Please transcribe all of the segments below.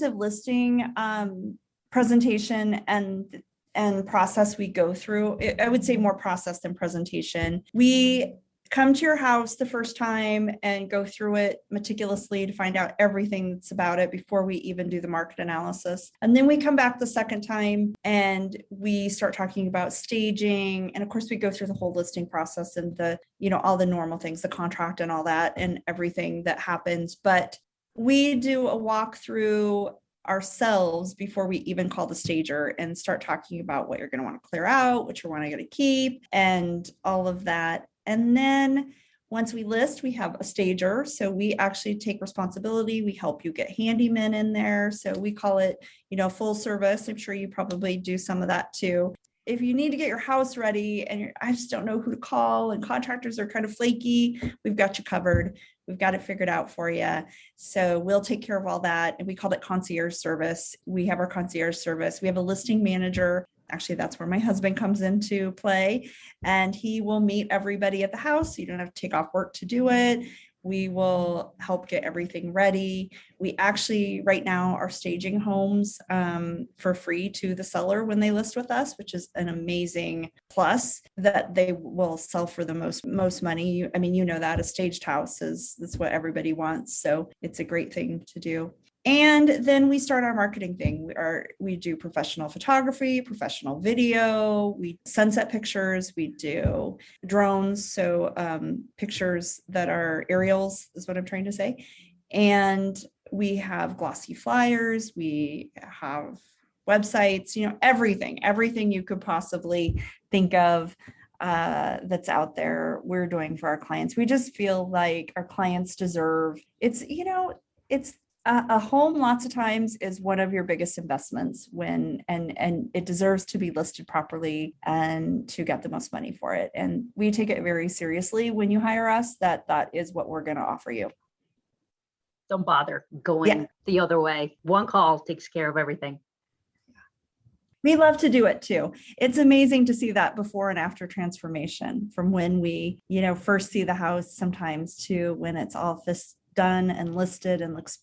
listing presentation and process we go through, I would say more process than presentation. We come to your house the first time and go through it meticulously to find out everything that's about it before we even do the market analysis. And then we come back the second time and we start talking about staging. And of course, we go through the whole listing process and all the normal things, the contract and all that and everything that happens. But we do a walkthrough ourselves before we even call the stager and start talking about what you're going to want to clear out, what you're going to keep, and all of that. And then once we list, we have a stager. So we actually take responsibility. We help you get handymen in there. So we call it, full service. I'm sure you probably do some of that too. If you need to get your house ready and I just don't know who to call and contractors are kind of flaky, we've got you covered. We've got it figured out for you. So we'll take care of all that. And we call it concierge service. We have our concierge service. We have a listing manager. Actually, that's where my husband comes into play, and he will meet everybody at the house. So you don't have to take off work to do it. We will help get everything ready. We actually right now are staging homes for free to the seller when they list with us, which is an amazing plus that they will sell for the most money. I mean, that a staged house that's what everybody wants. So it's a great thing to do. And then we start our marketing thing. We do professional photography, professional video, we sunset pictures, we do drones. So pictures that are aerials is what I'm trying to say. And we have glossy flyers, we have websites, everything you could possibly think of that's out there, we're doing for our clients. We just feel like our clients deserve it's a home lots of times is one of your biggest investments and it deserves to be listed properly and to get the most money for it. And we take it very seriously when you hire us, that is what we're going to offer you. Don't bother going the other way. One call takes care of everything. We love to do it too. It's amazing to see that before and after transformation from when we, first see the house sometimes to when it's all done and listed and looks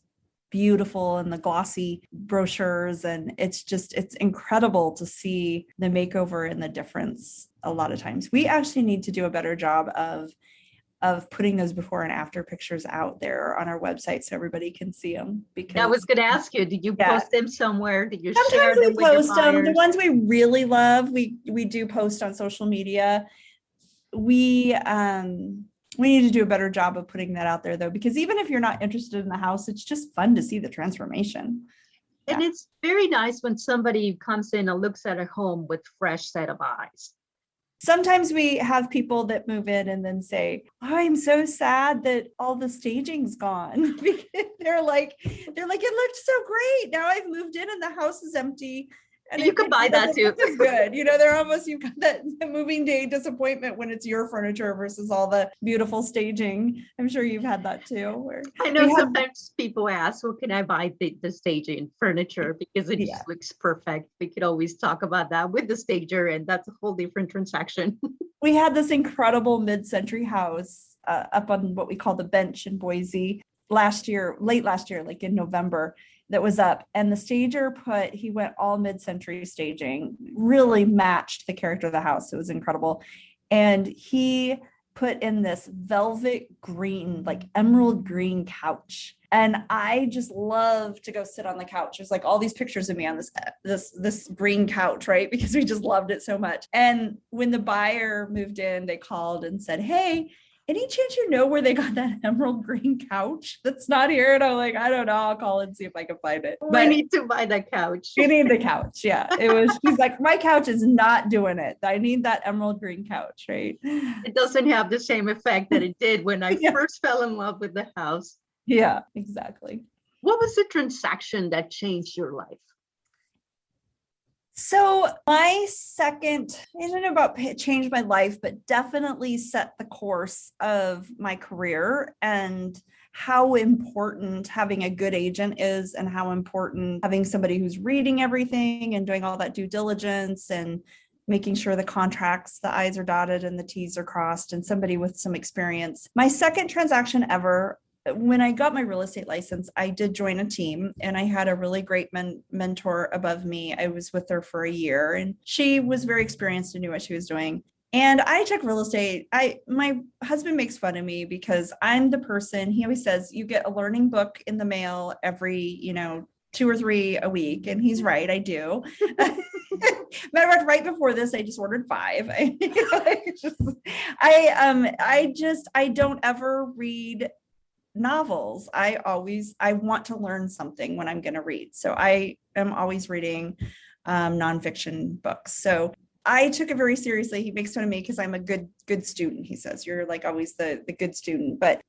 beautiful and the glossy brochures. And it's incredible to see the makeover and the difference. A lot of times we actually need to do a better job of putting those before and after pictures out there on our website so everybody can see them. Because I was going to ask you, did you post them somewhere? Did you share sometimes them with your post them. buyers? The ones we really love, we do post on social media. We need to do a better job of putting that out there though, because even if you're not interested in the house, it's just fun to see the transformation. And it's very nice when somebody comes in and looks at a home with fresh set of eyes. Sometimes we have people that move in and then say, oh, I'm so sad that all the staging's gone. Because they're like, it looked so great. Now I've moved in and the house is empty. And you could buy that too. It's good. You've got that moving day disappointment when it's your furniture versus all the beautiful staging. I'm sure you've had that too. I know sometimes people ask, well, can I buy the staging furniture because it just looks perfect? We could always talk about that with the stager, and that's a whole different transaction. We had this incredible mid-century house up on what we call the bench in Boise late last year, like in November. That was up, and the stager he went all mid-century staging, really matched the character of the house. It was incredible. And he put in this velvet green, like emerald green couch. And I just love to go sit on the couch. There's like all these pictures of me on this green couch, right? Because we just loved it so much. And when the buyer moved in, they called and said, hey, any chance where they got that emerald green couch that's not here? And I'm like, I don't know. I'll call and see if I can find it. But I need to buy that couch. You need the couch. Yeah. She's like, my couch is not doing it. I need that emerald green couch, right? It doesn't have the same effect that it did when I first fell in love with the house. Yeah, exactly. What was the transaction that changed your life? So my second, I don't know about changed my life, but definitely set the course of my career and how important having a good agent is, and how important having somebody who's reading everything and doing all that due diligence and making sure the contracts, the I's are dotted and the T's are crossed, and somebody with some experience. My second transaction ever, when I got my real estate license, I did join a team, and I had a really great mentor above me. I was with her for a year, and she was very experienced and knew what she was doing. And I took real estate. My husband makes fun of me because I'm the person, he always says, you get a learning book in the mail every, 2 or 3 a week. And he's right, I do. Matter of fact, right before this, I just ordered 5. I don't ever read novels. I want to learn something when I'm going to read. So I am always reading nonfiction books. So I took it very seriously. He makes fun of me because I'm a good student. He says, you're like always the good student. But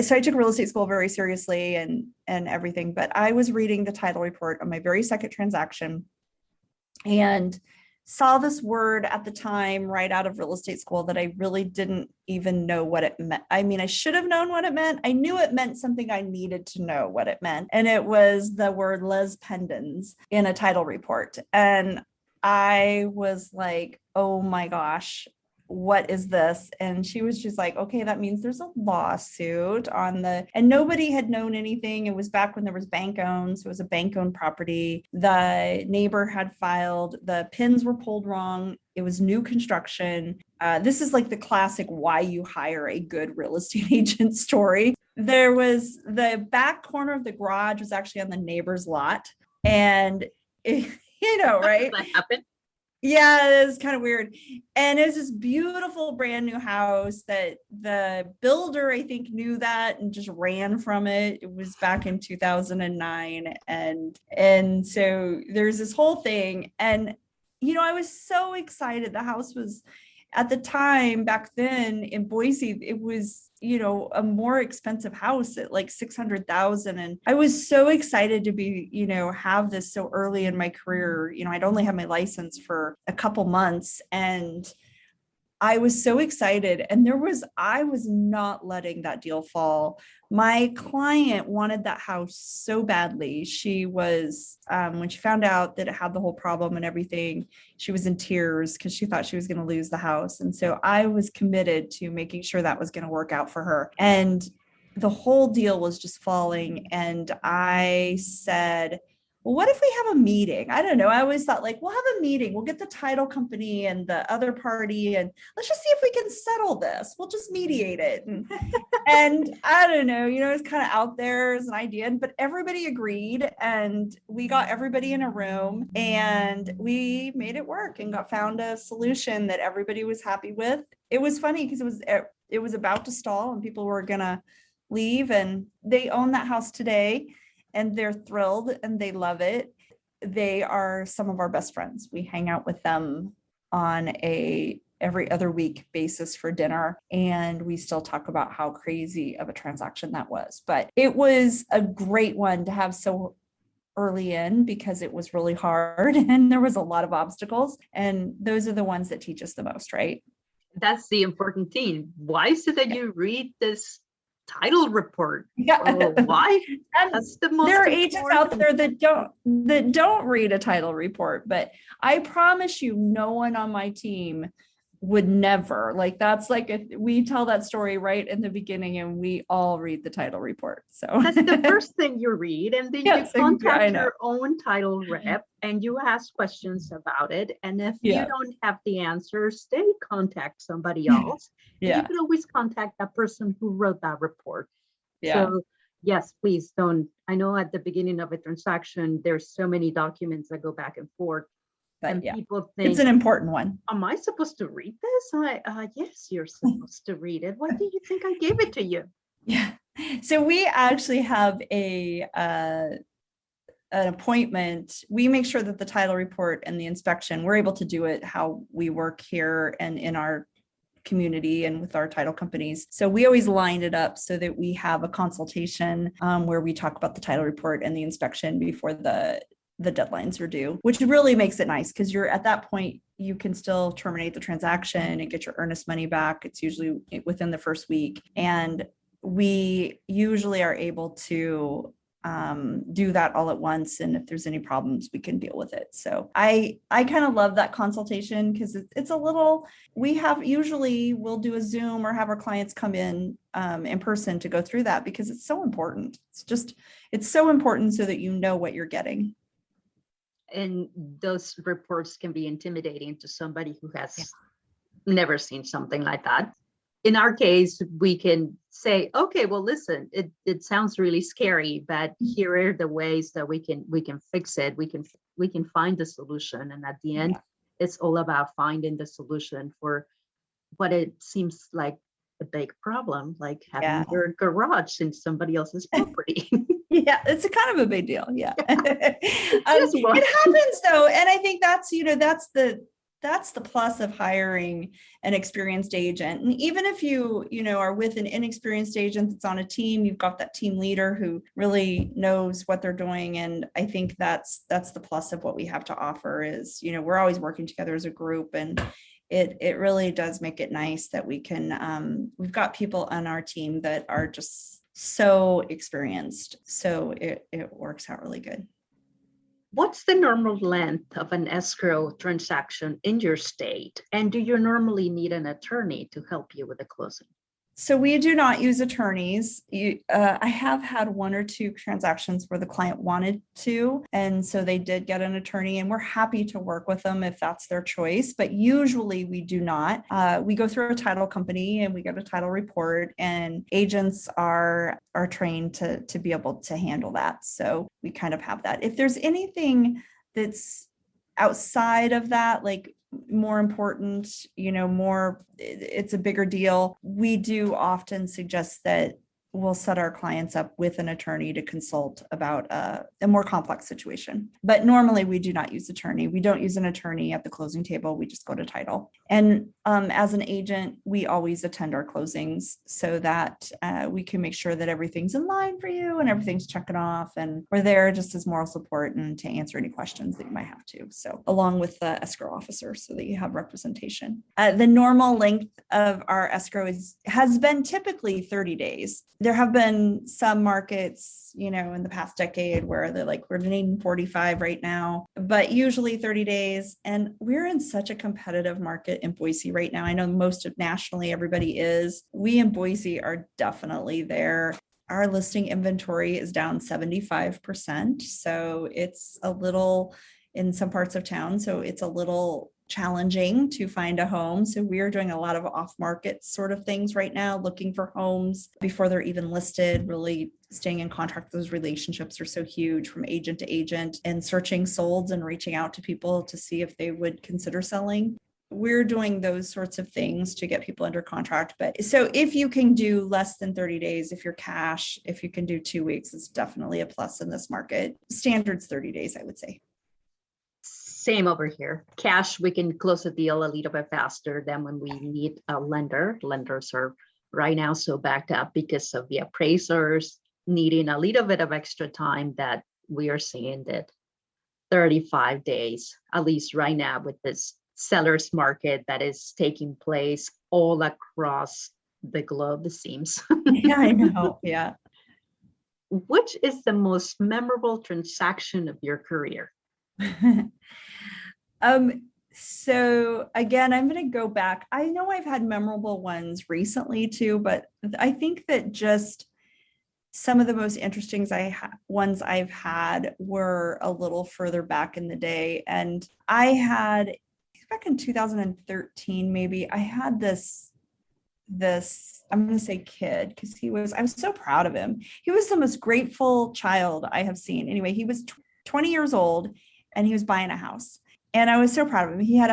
so I took real estate school very seriously and everything. But I was reading the title report on my very second transaction and saw this word at the time right out of real estate school that I really didn't even know what it meant. I mean, I should have known what it meant. I knew it meant something I needed to know what it meant. And it was the word les pendens in a title report. And I was like, oh my gosh, what is this? And she was just like, okay, that means there's a lawsuit and nobody had known anything. It was back when there was bank owned. So it was a bank owned property. The neighbor had filed, the pins were pulled wrong. It was new construction. This is like the classic why you hire a good real estate agent story. There was the back corner of the garage was actually on the neighbor's lot. And right? That happened. Yeah, it was kind of weird. And it was this beautiful brand new house that the builder, I think, knew that and just ran from it. It was back in 2009. And so there's this whole thing. And, I was so excited. The house was, at the time back then in Boise, it was, a more expensive house at like 600,000. And I was so excited to be, have this so early in my career. I'd only had my license for a couple months and I was so excited. And I was not letting that deal fall. My client wanted that house so badly. She was, when she found out that it had the whole problem and everything, she was in tears because she thought she was going to lose the house. And so I was committed to making sure that was going to work out for her. And the whole deal was just falling. And I said, well, what if we have a meeting? I don't know. I always thought like, we'll have a meeting. We'll get the title company and the other party and let's just see if we can settle this. We'll just mediate it. And I don't know, it's kind of out there as an idea, but everybody agreed and we got everybody in a room and we made it work and found a solution that everybody was happy with. It was funny because it was about to stall and people were going to leave and they own that house today. And they're thrilled and they love it. They are some of our best friends. We hang out with them on every other week basis for dinner. And we still talk about how crazy of a transaction that was. But it was a great one to have so early in because it was really hard and there was a lot of obstacles. And those are the ones that teach us the most, right? That's the important thing. Why is it that you read this title report? Yeah. Why? And that's the most there are agents out there that don't read a title report, but I promise you no one on my team would never. Like that's like we tell that story right in the beginning and we all read the title report. So that's the first thing you read, and then yes, you contact your own title rep and you ask questions about it. And if you don't have the answers, then you contact somebody else. Yeah. You can always contact that person who wrote that report. Yeah. So yes, please don't. I know at the beginning of a transaction, there's so many documents that go back and forth. But and people think it's an important one. Am I supposed to read this? Yes, you're supposed to read it. Why do you think I gave it to you? Yeah. So we actually have an appointment. We make sure that the title report and the inspection, we're able to do it how we work here and in our community and with our title companies. So we always line it up so that we have a consultation where we talk about the title report and the inspection before the deadlines are due, which really makes it nice because you're at that point, you can still terminate the transaction and get your earnest money back. It's usually within the first week. And we usually are able to do that all at once. And if there's any problems, we can deal with it. So I kind of love that consultation because it's a little, we'll do a Zoom or have our clients come in person to go through that because it's so important. It's so important so that you know what you're getting. And those reports can be intimidating to somebody who has never seen something like that. In our case, we can say, okay, well, listen, it sounds really scary, but here are the ways that we can fix it. We can find the solution. And at the end, it's all about finding the solution for what it seems like a big problem, like having your garage in somebody else's property. Yeah, it's a kind of a big deal. Yeah. It happens though. And I think that's the plus of hiring an experienced agent. And even if you are with an inexperienced agent that's on a team, you've got that team leader who really knows what they're doing. And I think that's the plus of what we have to offer is, we're always working together as a group, and it really does make it nice that we can, we've got people on our team that are just so experienced. So it works out really good. What's the normal length of an escrow transaction in your state? And do you normally need an attorney to help you with the closing? So we do not use attorneys. I have had one or two transactions where the client wanted to, and so they did get an attorney, and we're happy to work with them if that's their choice. But usually we do not. We go through a title company and we get a title report, and agents are trained to be able to handle that. So we kind of have that. If there's anything that's outside of that, like more important, it's a bigger deal, we do often suggest that we'll set our clients up with an attorney to consult about a more complex situation. But normally we do not use attorney. We don't use an attorney at the closing table. We just go to title. And as an agent, we always attend our closings so that we can make sure that everything's in line for you and everything's checking off. And we're there just as moral support and to answer any questions that you might have to. So along with the escrow officer so that you have representation. The normal length of our escrow has been typically 30 days. There have been some markets, in the past decade where they're like, we're needing 45 right now, but usually 30 days. And we're in such a competitive market in Boise right now. I know most of nationally, everybody is. We in Boise are definitely there. Our listing inventory is down 75%. So it's a little in some parts of town. So it's a little challenging to find a home. So we are doing a lot of off-market sort of things right now, looking for homes before they're even listed, really staying in contact. Those relationships are so huge from agent to agent, and searching solds and reaching out to people to see if they would consider selling. We're doing those sorts of things to get people under contract. But so if you can do less than 30 days, if you're cash, if you can do 2 weeks, it's definitely a plus in this market. Standard's 30 days, I would say. Same over here. Cash, we can close a deal a little bit faster than when we need a lender. Lenders are right now so backed up because of the appraisers needing a little bit of extra time, that we are seeing that 35 days, at least right now, with this seller's market that is taking place all across the globe, it seems. Yeah, I know. Yeah. Which is the most memorable transaction of your career? So again, I'm going to go back. I know I've had memorable ones recently too, but I think that just some of the most interesting ones I've had were a little further back in the day. And I had back in 2013, maybe, I had this, I'm going to say kid, because I was so proud of him. He was the most grateful child I have seen. Anyway, he was 20 years old and he was buying a house. And I was so proud of him. He had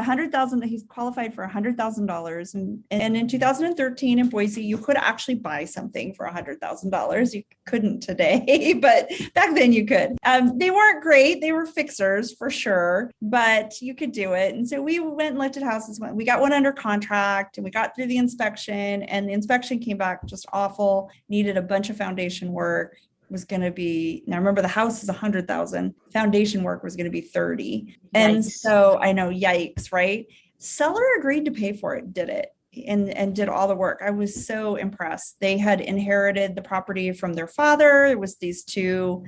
he's qualified for $100,000. And in 2013 in Boise, you could actually buy something for $100,000. You couldn't today, but back then you could. They weren't great. They were fixers for sure, but you could do it. And so we went and looked at houses. We got one under contract and we got through the inspection, and the inspection came back just awful, needed a bunch of foundation work. Was going to be, now remember the house is 100,000, foundation work was going to be 30. And Yikes. so I know, yikes, right? Seller agreed to pay for it, did it. and did all the work. I was so impressed. They had inherited the property from their father. It was these two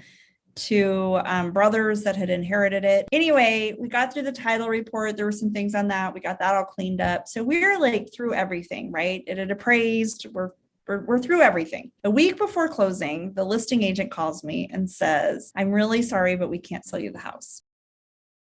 brothers that had inherited it. Anyway, we got through the title report. There were some things on that. We got that all cleaned up. So we were like through everything, right? It had appraised. We're through everything. A week before closing, the listing agent calls me and says, "I'm really sorry, but we can't sell you the house."